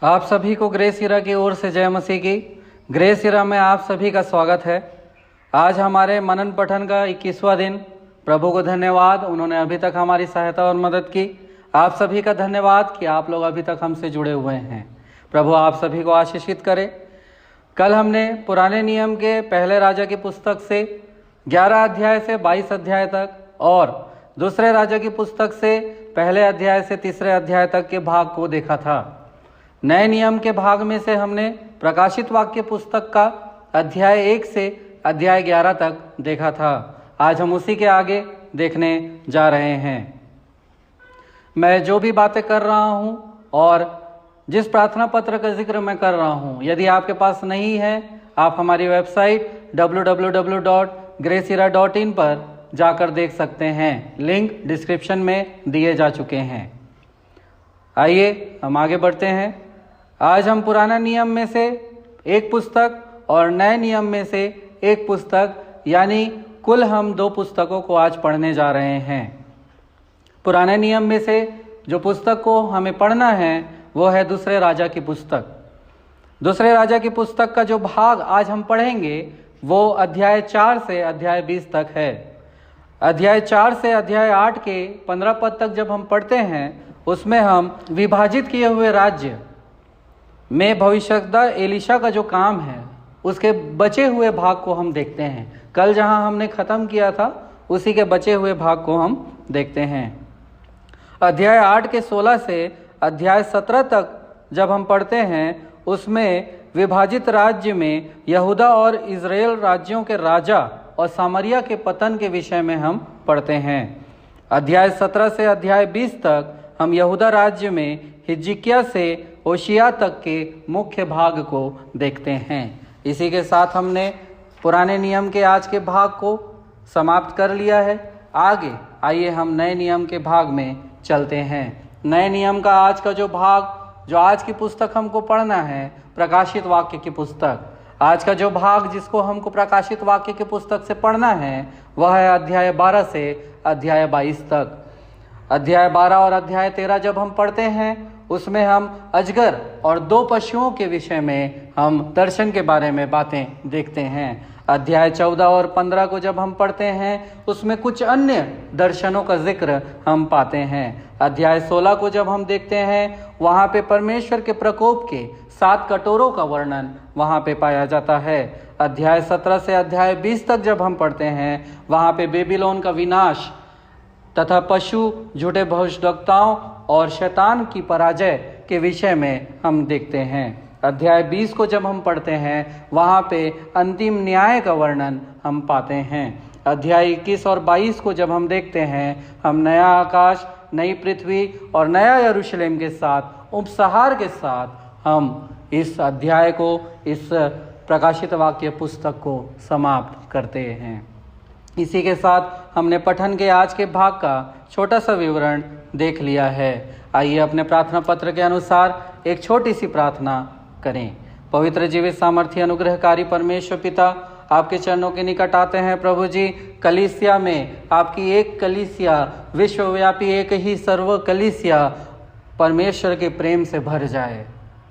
आप सभी को ग्रेस हीरा की ओर से जय मसीह की। ग्रेस हीरा में आप सभी का स्वागत है। आज हमारे मनन पठन का 21वां दिन। प्रभु को धन्यवाद, उन्होंने अभी तक हमारी सहायता और मदद की। आप सभी का धन्यवाद कि आप लोग अभी तक हमसे जुड़े हुए हैं। प्रभु आप सभी को आशीषित करे। कल हमने पुराने नियम के पहले राजा की पुस्तक से 11 अध्याय से 22 अध्याय तक और दूसरे राजा की पुस्तक से पहले अध्याय से तीसरे अध्याय तक के भाग को देखा था। नए नियम के भाग में से हमने प्रकाशित वाक्य पुस्तक का अध्याय 1 से अध्याय 11 तक देखा था। आज हम उसी के आगे देखने जा रहे हैं। मैं जो भी बातें कर रहा हूं और जिस प्रार्थना पत्र का जिक्र मैं कर रहा हूं, यदि आपके पास नहीं है, आप हमारी वेबसाइट www.gracehira.in पर जाकर देख सकते हैं। लिंक डिस्क्रिप्शन में दिए जा चुके हैं। आइए हम आगे बढ़ते हैं। आज हम पुराना नियम में से एक पुस्तक और नए नियम में से एक पुस्तक, यानी कुल हम 2 पुस्तकों को आज पढ़ने जा रहे हैं। पुराने नियम में से जो पुस्तक को हमें पढ़ना है वो है दूसरे राजा की पुस्तक। दूसरे राजा की पुस्तक का जो भाग आज हम पढ़ेंगे वो अध्याय 4 से अध्याय 20 तक है। अध्याय 4 से अध्याय 8 के 15 पद तक जब हम पढ़ते हैं, उसमें हम विभाजित किए हुए राज्य में भविष्यद्वक्ता एलीशा का जो काम है उसके बचे हुए भाग को हम देखते हैं। कल जहां हमने खत्म किया था उसी के बचे हुए भाग को हम देखते हैं। अध्याय 8 के 16 से अध्याय 17 तक जब हम पढ़ते हैं, उसमें विभाजित राज्य में यहूदा और इज़राइल राज्यों के राजा और सामरिया के पतन के विषय में हम पढ़ते हैं। अध्याय 17 से अध्याय 20 तक हम यहूदा राज्य में हिजकिय्याह से होशिय्याह तक के मुख्य भाग को देखते हैं। इसी के साथ हमने पुराने नियम के आज के भाग को समाप्त कर लिया है। आगे आइए हम नए नियम के भाग में चलते हैं। नए नियम का आज का जो भाग, जो आज की पुस्तक हमको पढ़ना है, प्रकाशित वाक्य की पुस्तक। आज का जो भाग जिसको हमको प्रकाशित वाक्य की पुस्तक से पढ़ना है वह है अध्याय 12 से अध्याय 22 तक। अध्याय 12 और अध्याय 13 जब हम पढ़ते हैं, उसमें हम अजगर और 2 पशुओं के विषय में हम दर्शन के बारे में बातें देखते हैं। अध्याय 14 और 15 को जब हम पढ़ते हैं, उसमें कुछ अन्य दर्शनों का जिक्र हम पाते हैं। अध्याय 16 को जब हम देखते हैं, वहाँ पे परमेश्वर के प्रकोप के 7 कटोरों का वर्णन वहाँ पे पाया जाता है। अध्याय 17 से अध्याय 20 तक जब हम पढ़ते हैं, वहाँ पे बेबीलोन का विनाश तथा पशु, झूठे भविष्यद्वक्ताओं और शैतान की पराजय के विषय में हम देखते हैं। अध्याय 20 को जब हम पढ़ते हैं, वहाँ पे अंतिम न्याय का वर्णन हम पाते हैं। अध्याय 21 और 22 को जब हम देखते हैं, हम नया आकाश, नई पृथ्वी और नया यरूशलेम के साथ, उपसहार के साथ हम इस अध्याय को, इस प्रकाशित वाक्य पुस्तक को समाप्त करते हैं। इसी के साथ हमने पठन के आज के भाग का छोटा सा विवरण देख लिया है। आइए अपने प्रार्थना पत्र के अनुसार एक छोटी सी प्रार्थना करें। पवित्र, जीवित, सामर्थ्य, अनुग्रहकारी परमेश्वर पिता, आपके चरणों के निकट आते हैं। प्रभु जी, कलीसिया में आपकी एक कलीसिया, विश्वव्यापी एक ही सर्व कलीसिया परमेश्वर के प्रेम से भर जाए।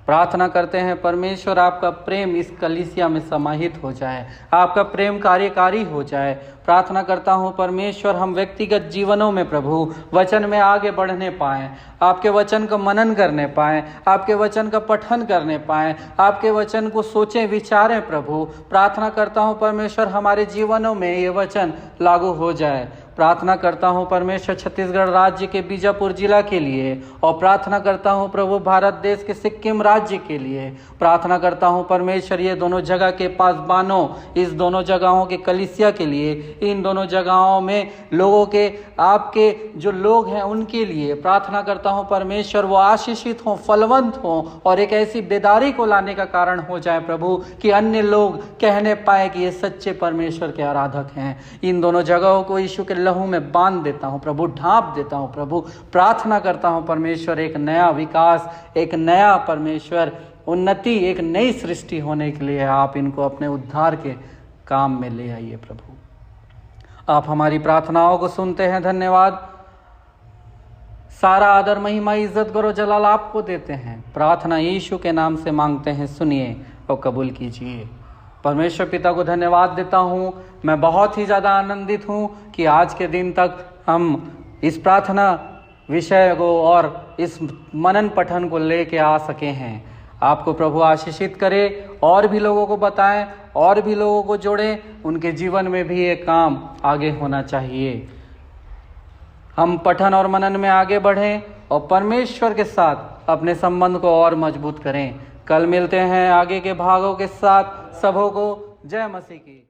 प्रार्थना करते हैं परमेश्वर, आपका प्रेम इस कलीसिया में समाहित हो जाए, आपका प्रेम कार्यकारी हो जाए। प्रार्थना करता हूँ परमेश्वर, हम व्यक्तिगत जीवनों में प्रभु वचन में आगे बढ़ने पाएँ, आपके वचन का मनन करने पाएँ, आपके वचन का पठन करने पाएँ, आपके वचन को सोचें, विचारें। प्रभु प्रार्थना करता हूँ परमेश्वर, हमारे जीवनों में ये वचन लागू हो जाए। प्रार्थना करता हूँ परमेश्वर छत्तीसगढ़ राज्य के बीजापुर जिला के लिए, और प्रार्थना करता हूँ प्रभु भारत देश के सिक्किम राज्य के लिए। प्रार्थना करता हूँ परमेश्वर, ये दोनों जगह के पासबानों, इस दोनों जगहों के कलीसिया के लिए, इन दोनों जगहों में लोगों के, आपके जो लोग हैं उनके लिए प्रार्थना करता हूँ परमेश्वर, वो आशीषित हों, फलवंत हों और एक ऐसी बेदारी को लाने का कारण हो जाए प्रभु कि अन्य लोग कहने पाए कि ये सच्चे परमेश्वर के आराधक हैं। इन दोनों जगहों को यीशु के लहू में बांध देता हूँ प्रभु, ढांप देता हूँ प्रभु। प्रार्थना करता हूँ परमेश्वर, एक नया विकास, एक नया परमेश्वर उन्नति, एक नई सृष्टि होने के लिए आप इनको अपने उद्धार के काम में ले आइए प्रभु। आप हमारी प्रार्थनाओं को सुनते हैं, धन्यवाद। सारा आदर महिमा इज्जत गौरव जलाल आपको देते हैं। प्रार्थना यीशु के नाम से मांगते हैं, सुनिए और कबूल कीजिए। परमेश्वर पिता को धन्यवाद देता हूँ। मैं बहुत ही ज़्यादा आनंदित हूँ कि आज के दिन तक हम इस प्रार्थना विषय को और इस मनन पठन को लेके आ सके हैं। आपको प्रभु आशीषित करे, और भी लोगों को बताएं, और भी लोगों को जोड़ें। उनके जीवन में भी ये काम आगे होना चाहिए। हम पठन और मनन में आगे बढ़ें और परमेश्वर के साथ अपने संबंध को और मजबूत करें। कल मिलते हैं आगे के भागों के साथ। सबों को जय मसीह की।